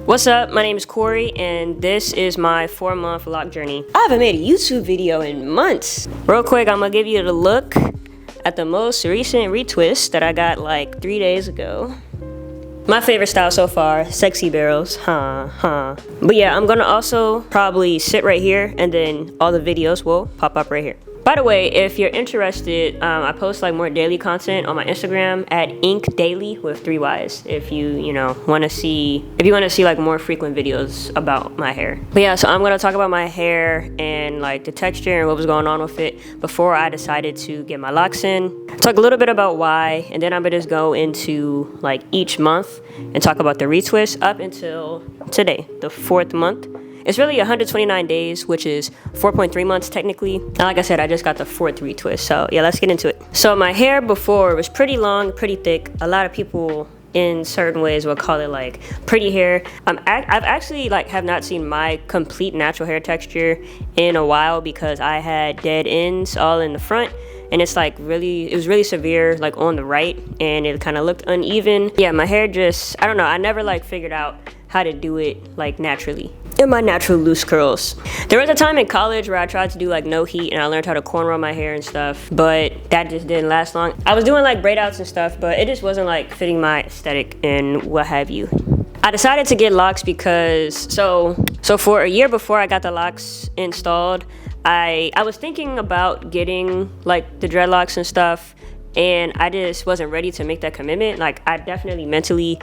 What's up? My name is Corey, and this is my 4-month lock journey. I haven't made a YouTube video in months. Real quick, I'm gonna give you the look at the most recent retwist that I got like 3 days ago. My favorite style so far, sexy barrels, But yeah, I'm gonna also probably sit right here, and then all the videos will pop up right here. By the way, if you're interested, I post like more daily content on my Instagram at inkdaily with 3 Y's. If you want to see like more frequent videos about my hair. But yeah, so I'm gonna talk about my hair and like the texture and what was going on with it before I decided to get my locks in. Talk a little bit about why, and then I'm gonna just go into like each month and talk about the retwist up until today, the 4th month. It's really 129 days, which is 4.3 months technically. And like I said, I just got the 4th retwist. So yeah, let's get into it. So my hair before was pretty long, pretty thick. A lot of people in certain ways will call it like pretty hair. I've actually like have not seen my complete natural hair texture in a while because I had dead ends all in the front. And it's like it was really severe like on the right, and it kind of looked uneven. Yeah, my hair just, I don't know, I never like figured out how to do it like naturally in my natural loose curls. There was a time in college where I tried to do like no heat, and I learned how to cornrow my hair and stuff, but that just didn't last long. I was doing like braid outs and stuff, but it just wasn't like fitting my aesthetic and what have you. I decided to get locks because so for a year before I got the locks installed, I was thinking about getting like the dreadlocks and stuff, and I just wasn't ready to make that commitment. Like I definitely mentally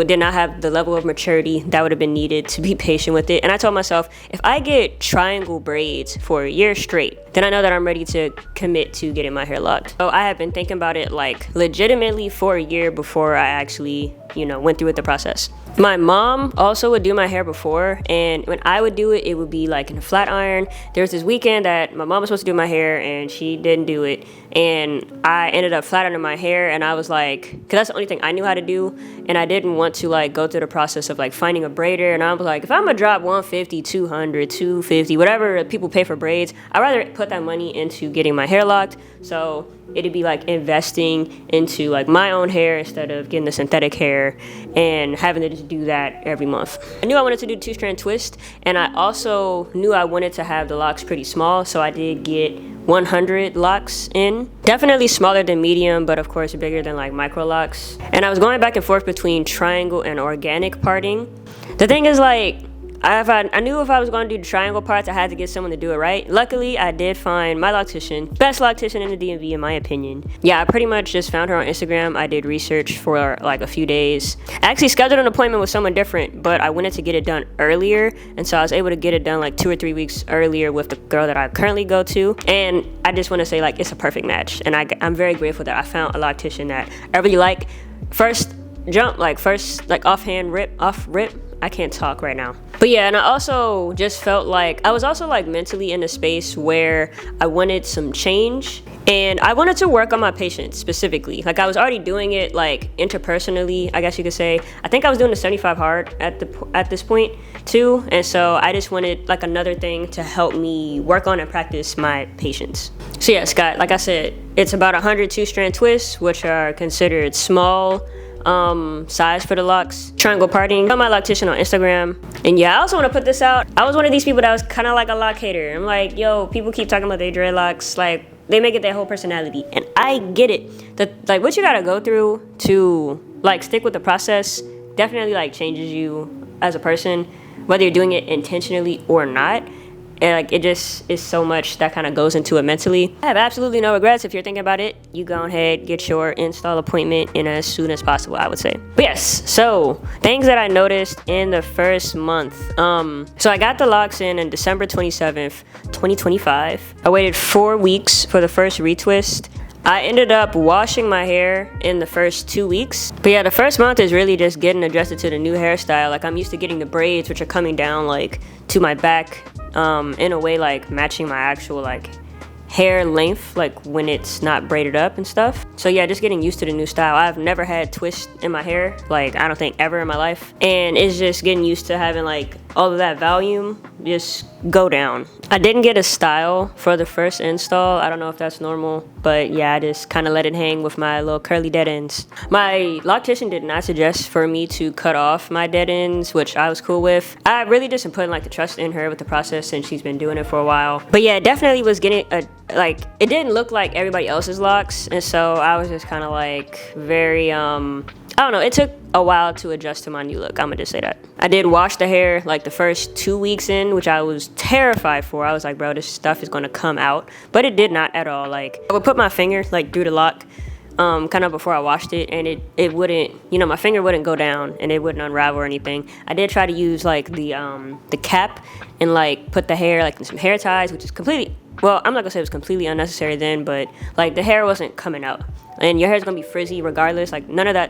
did not have the level of maturity that would have been needed to be patient with it. And I told myself, if I get triangle braids for a year straight, then I know that I'm ready to commit to getting my hair locked. So I have been thinking about it like legitimately for a year before I actually, went through with the process. My mom also would do my hair before, and when I would do it, it would be like in a flat iron. There was this weekend that my mom was supposed to do my hair and she didn't do it, and I ended up flat ironing my hair, and I was like, because that's the only thing I knew how to do, and I didn't want to like go through the process of like finding a braider, and I was like, if I'm gonna drop $150, $200, $250, whatever people pay for braids, I'd rather put that money into getting my hair locked. So it'd be like investing into like my own hair instead of getting the synthetic hair and having to just do that every month. I knew I wanted to do 2-strand twist, and I also knew I wanted to have the locks pretty small, so I did get 100 locks in. Definitely smaller than medium, but of course bigger than like micro locks. And I was going back and forth between triangle and organic parting. The thing is, like, I knew if I was going to do the triangle parts, I had to get someone to do it right. Luckily, I did find my loctician, best loctician in the DMV in my opinion. Yeah, I pretty much just found her on Instagram. I did research for like a few days. I actually scheduled an appointment with someone different, but I wanted to get it done earlier, and so I was able to get it done like 2 or 3 weeks earlier with the girl that I currently go to. And I just want to say, like, it's a perfect match, and I'm very grateful that I found a loctician that I really like. First off rip. I can't talk right now. But yeah, and I also just felt like I was also like mentally in a space where I wanted some change, and I wanted to work on my patience specifically. Like I was already doing it like interpersonally, I guess you could say. I think I was doing the 75 hard at this point too, and so I just wanted like another thing to help me work on and practice my patience. So yeah, Scott, like I said, it's about 100 2-strand twists, which are considered small size for the locks. Triangle parting. I'm my loctician on Instagram. And yeah, I also want to put this out. I was one of these people that was kind of like a lock hater. I'm like, yo, people keep talking about their dreadlocks, like they make it their whole personality, and I get it. Like what you gotta go through to like stick with the process definitely like changes you as a person, whether you're doing it intentionally or not. And like it just is so much that kind of goes into it mentally. I have absolutely no regrets. If you're thinking about it, you go ahead, get your install appointment in as soon as possible, I would say. But yes, so things that I noticed in the first month. So I got the locks in December 27th, 2025. I waited 4 weeks for the first retwist. I ended up washing my hair in the first 2 weeks. But yeah, the first month is really just getting adjusted to the new hairstyle. Like I'm used to getting the braids, which are coming down like to my back, in a way like matching my actual like hair length, like when it's not braided up and stuff. So yeah, just getting used to the new style. I've never had twists in my hair, like I don't think ever in my life, and it's just getting used to having like all of that volume just go down. I didn't get a style for the first install. I don't know if that's normal, but yeah, I just kind of let it hang with my little curly dead ends. My loctician did not suggest for me to cut off my dead ends, which I was cool with. I really just am putting like the trust in her with the process since she's been doing it for a while. But yeah, it definitely was getting like, it didn't look like everybody else's locks, and so I was just kind of like very I don't know, it took a while to adjust to my new look. I'm gonna just say that. I did wash the hair like the first 2 weeks in, which I was terrified for. I was like, bro, this stuff is gonna come out, but it did not at all. Like, I would put my finger like through the lock kind of before I washed it, and it wouldn't, you know, my finger wouldn't go down and it wouldn't unravel or anything. I did try to use like the cap and like put the hair like in some hair ties, which is completely, well, I'm not gonna say it was completely unnecessary then, but like the hair wasn't coming out. And your hair's gonna be frizzy regardless. Like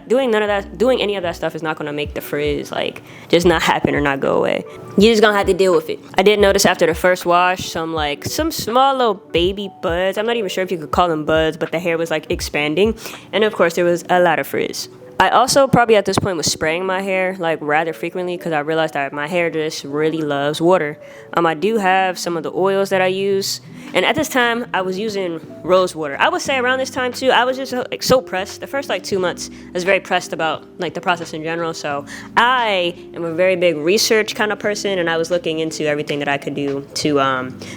doing any of that stuff is not gonna make the frizz like just not happen or not go away. You're just gonna have to deal with it. I did notice after the first wash some small little baby buds. I'm not even sure if you could call them buds, but the hair was like expanding. And of course there was a lot of frizz. I also probably at this point was spraying my hair like rather frequently because I realized that my hair just really loves water. I do have some of the oils that I use, and at this time I was using rose water. I would say around this time too, I was just like so pressed. The first like 2 months I was very pressed about like the process in general, so I am a very big research kind of person, and I was looking into everything that I could do to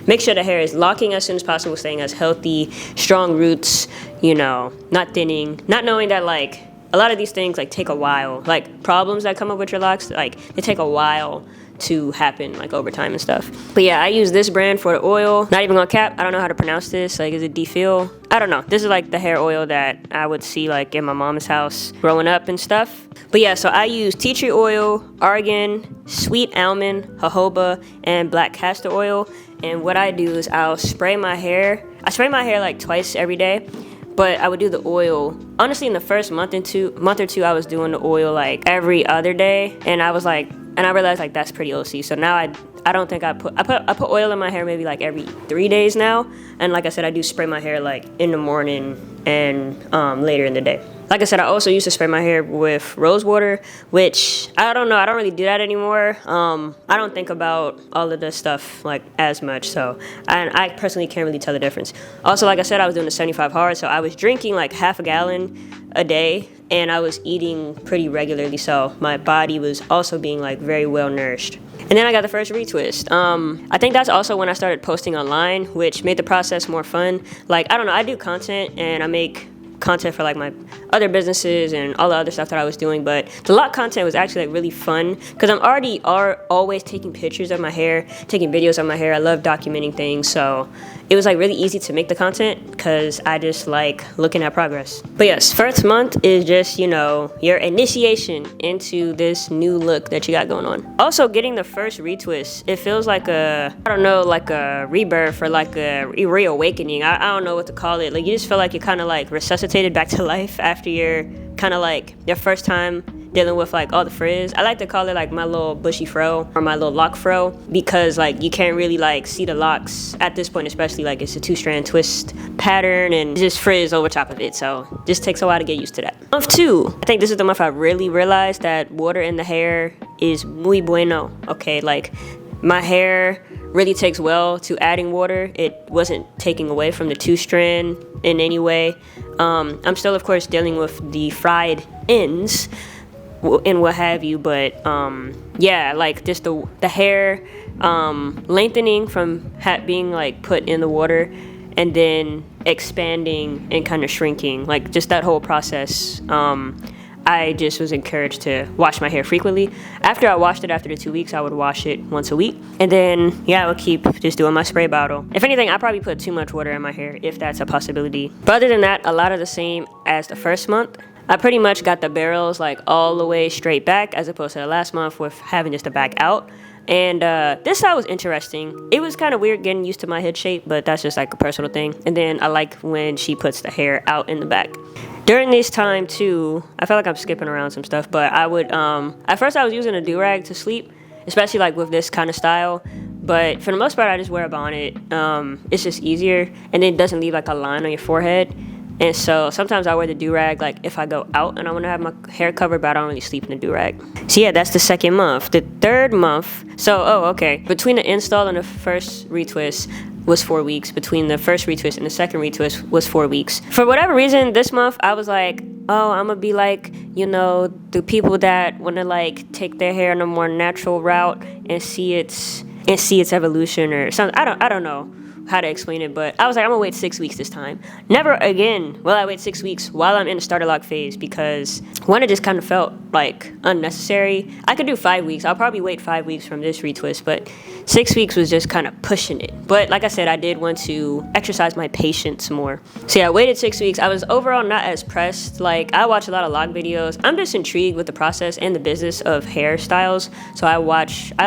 make sure the hair is locking as soon as possible, staying as healthy, strong roots, you know, not thinning, not knowing that like a lot of these things like take a while, like problems that come up with your locks, like they take a while to happen like over time and stuff. But yeah, I use this brand for the oil. Not even gonna cap, I don't know how to pronounce this. Like, is it Defil? I don't know. This is like the hair oil that I would see like in my mom's house growing up and stuff. But yeah, so I use tea tree oil, argan, sweet almond, jojoba, and black castor oil. And what I do is I'll spray my hair. I spray my hair like twice every day. But I would do the oil, honestly, in the first month or two, I was doing the oil like every other day, and I was like, and I realized like that's pretty OC. So now I don't think I put oil in my hair maybe like every 3 days now, and like I said, I do spray my hair like in the morning and later in the day. Like I said, I also used to spray my hair with rose water, which I don't know, I don't really do that anymore. I don't think about all of this stuff like as much, so I personally can't really tell the difference. Also, like I said, I was doing the 75 hard, so I was drinking like half a gallon a day, and I was eating pretty regularly, so my body was also being like very well nourished. And then I got the first retwist. I think that's also when I started posting online, which made the process more fun. Like, I don't know, I do content and I make content for like my other businesses and all the other stuff that I was doing, but the lock content was actually like really fun because I'm always taking pictures of my hair, taking videos of my hair. I love documenting things, so it was like really easy to make the content because I just like looking at progress. But yes, first month is just, you know, your initiation into this new look that you got going on. Also, getting the first retwist, it feels like I don't know, like a rebirth or like a reawakening. I don't know what to call it. Like, you just feel like you're kind of like resuscitated back to life after your kind of like your first time dealing with like all the frizz. I like to call it like my little bushy fro or my little lock fro because like you can't really like see the locks at this point, especially like it's a 2-strand twist pattern and just frizz over top of it, so just takes a while to get used to that. Month 2, I think this is the month I really realized that water in the hair is muy bueno. Okay, like my hair really takes well to adding water. It wasn't taking away from the 2-strand in any way. I'm still of course dealing with the fried ends and what have you, but yeah, like just the hair lengthening from being like put in the water and then expanding and kind of shrinking, like just that whole process. I just was encouraged to wash my hair frequently. After I washed it after the 2 weeks, I would wash it once a week, and then yeah, I would keep just doing my spray bottle. If anything, I probably put too much water in my hair, if that's a possibility. But other than that, a lot of the same as the first month. I pretty much got the barrels like all the way straight back as opposed to the last month with having just the back out. And this style was interesting. It was kind of weird getting used to my head shape, but that's just like a personal thing. And then I like when she puts the hair out in the back. During this time too, I feel like I'm skipping around some stuff, but I would, at first I was using a do-rag to sleep, especially like with this kind of style. but for the most part I just wear a bonnet. It's just easier, and it doesn't leave like a line on your forehead. And so sometimes I wear the do-rag like if I go out and I want to have my hair covered, but I don't really sleep in the do-rag. So yeah, that's the second month. The third month, between the install and the first retwist was 4 weeks. Between the first retwist and the second retwist was 4 weeks. For whatever reason, this month I was like, oh, I'm gonna be like, you know, the people that want to like take their hair in a more natural route and see its evolution or something. I don't know how to explain it, but I was like, I'm gonna wait 6 weeks this time. Never again will I wait 6 weeks while I'm in the starter lock phase, because one, it just kind of felt like unnecessary. I could do 5 weeks. I'll probably wait 5 weeks from this retwist, but 6 weeks was just kind of pushing it. But like I said, I did want to exercise my patience more. So yeah, I waited 6 weeks. I was overall not as pressed. Like, I watch a lot of log videos. I'm just intrigued with the process and the business of hairstyles. So I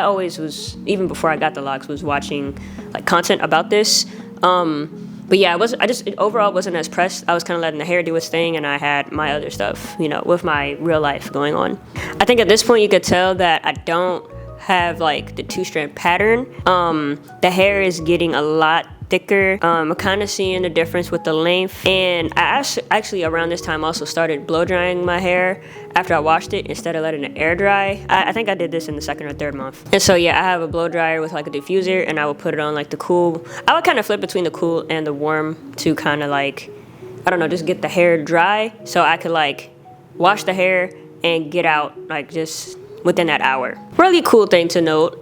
always was, even before I got the locks, was watching like content about this. But yeah, it overall wasn't as pressed. I was kind of letting the hair do its thing, and I had my other stuff, you know, with my real life going on. I think at this point you could tell that I don't have like the 2-strand pattern. The hair is getting a lot thicker. I'm kind of seeing the difference with the length, and I actually around this time also started blow drying my hair after I washed it instead of letting it air dry. I think I did this in the second or third month. And so yeah, I have a blow dryer with like a diffuser, and I would put it on like the cool. I would kind of flip between the cool and the warm to kind of like, I don't know, just get the hair dry so I could like wash the hair and get out like just within that hour. Really cool thing to note,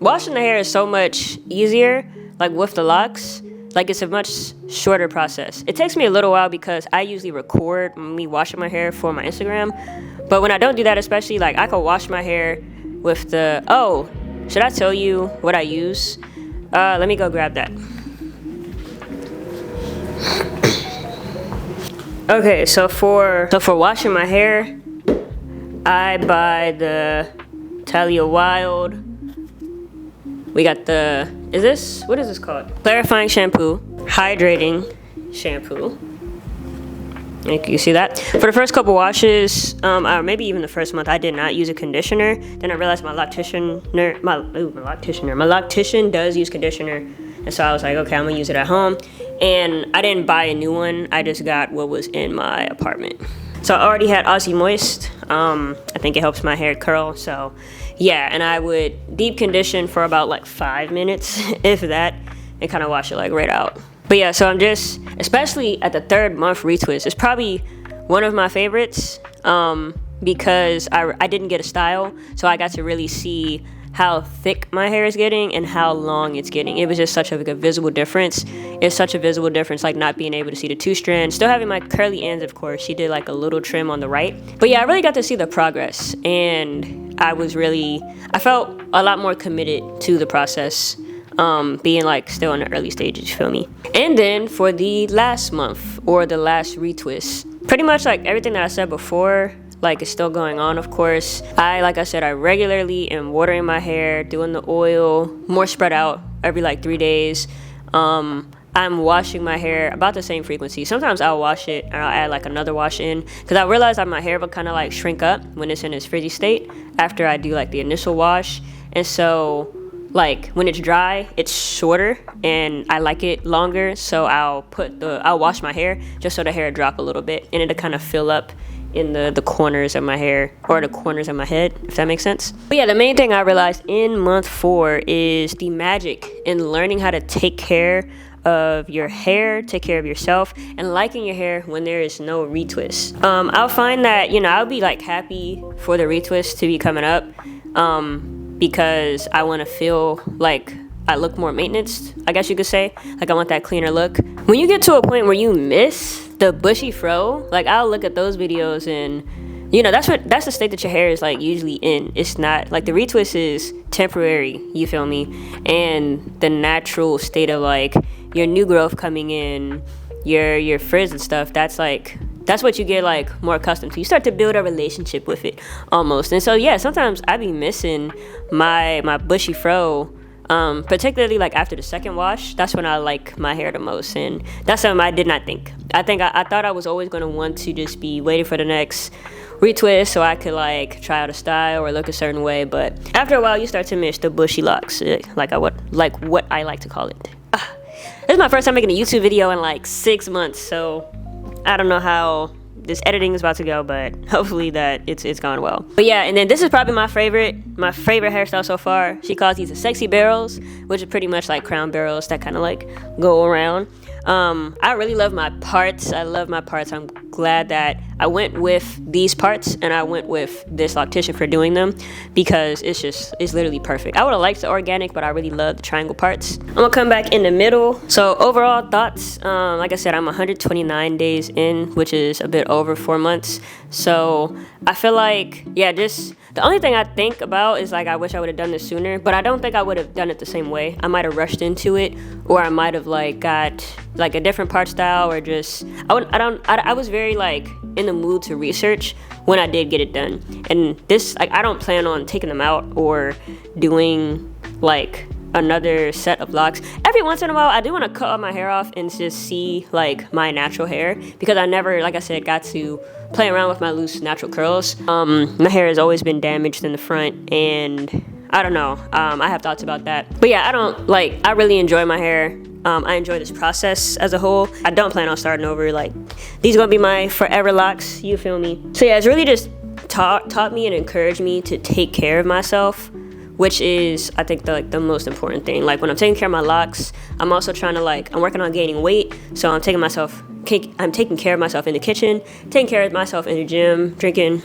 washing the hair is so much easier. Like with the locks, like it's a much shorter process. It takes me a little while because I usually record me washing my hair for my Instagram. But when I don't do that, especially, like I can wash my hair with the, oh, should I tell you what I use? Let me go grab that. Okay, so for washing my hair, I buy the Talia Wild. We got what is this called? Clarifying shampoo, hydrating shampoo. You see that? For the first couple washes, or maybe even the first month, I did not use a conditioner. Then I realized my loctician does use conditioner. And so I was like, okay, I'm gonna use it at home. And I didn't buy a new one. I just got what was in my apartment. So I already had Aussie Moist. I think it helps my hair curl, so yeah. And I would deep condition for about like 5 minutes, if that, and kind of wash it like right out. But yeah, so I'm just, especially at the third month retwist, it's probably one of my favorites, because I didn't get a style, so I got to really see how thick my hair is getting and how long it's getting. It was just such a visible difference. It's such a visible difference, like not being able to see the 2 strands. Still having my curly ends, of course. She did like a little trim on the right. But yeah, I really got to see the progress, and I felt a lot more committed to the process, being like still in the early stages, you feel me? And then for the last month, or the last retwist, pretty much like everything that I said before, like it's still going on, of course. Like I said, I regularly am watering my hair, doing the oil, more spread out every like 3 days. I'm washing my hair about the same frequency. Sometimes I'll wash it and I'll add like another wash in, because I realize that my hair will kind of like shrink up when it's in its frizzy state after I do like the initial wash. And so like when it's dry, it's shorter and I like it longer. So I'll wash my hair just so the hair drop a little bit, and it'll kind of fill up in the corners of my hair, or the corners of my head, if that makes sense. But yeah, the main thing I realized in month 4 is the magic in learning how to take care of your hair, take care of yourself, and liking your hair when there is no retwist. I'll find that, you know, I'll be like happy for the retwist to be coming up, because I want to feel like I look more maintenance, I guess you could say. Like I want that cleaner look. When you get to a point where you miss the bushy fro, like I'll look at those videos and, you know, that's the state that your hair is like usually in. It's not like the retwist is temporary, you feel me? And the natural state of like your new growth coming in, your frizz and stuff, that's what you get like more accustomed to. You start to build a relationship with it almost. And so yeah, sometimes I be missing my bushy fro particularly like after the second wash. That's when I like my hair the most, and that's something I did not think. I thought I was always going to want to just be waiting for the next retwist so I could like try out a style or look a certain way, but after a while you start to miss the bushy locks, like what I like to call it. This is my first time making a YouTube video in like 6 months, so I don't know how this editing is about to go, but hopefully that it's gone well. But yeah, and then this is probably my favorite hairstyle so far. She calls these the sexy barrels, which are pretty much like crown barrels that kind of like go around. I really love my parts. I love my parts. I'm glad that I went with these parts and I went with this loctician for doing them, because it's literally perfect. I would have liked the organic, but I really love the triangle parts. I'm gonna come back in the middle. So overall thoughts, like I said, I'm 129 days in, which is a bit over 4 months. So I feel like, yeah, just the only thing I think about is like I wish I would have done this sooner, but I don't think I would have done it the same way. I might have rushed into it, or I might have like got like a different part style, or just I was very like in the mood to research when I did get it done. And this, like, I don't plan on taking them out or doing like another set of locks. Every once in a while I do want to cut all my hair off and just see like my natural hair, because I never, like I said, got to play around with my loose natural curls. My hair has always been damaged in the front, and I don't know, I have thoughts about that. But yeah, I really enjoy my hair. I enjoy this process as a whole. I don't plan on starting over. Like, these are gonna be my forever locks, you feel me? So yeah, it's really just taught me and encouraged me to take care of myself, which is, I think, the most important thing. Like, when I'm taking care of my locks, I'm also trying to I'm working on gaining weight, so I'm taking care of myself in the kitchen, taking care of myself in the gym, drinking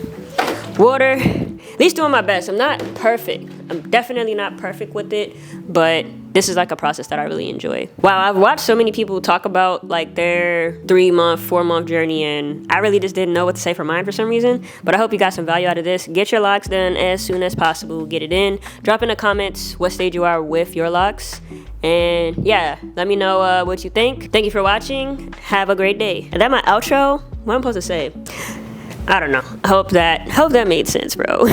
water, at least doing my best. I'm not perfect. I'm definitely not perfect with it, but this is like a process that I really enjoy. Wow, I've watched so many people talk about like their 3-month, 4-month journey, and I really just didn't know what to say for mine for some reason, but I hope you got some value out of this. Get your locks done as soon as possible. Get it in. Drop in the comments what stage you are with your locks, and yeah, let me know what you think. Thank you for watching. Have a great day. Is that my outro? What am I supposed to say? I don't know. I hope that made sense, bro.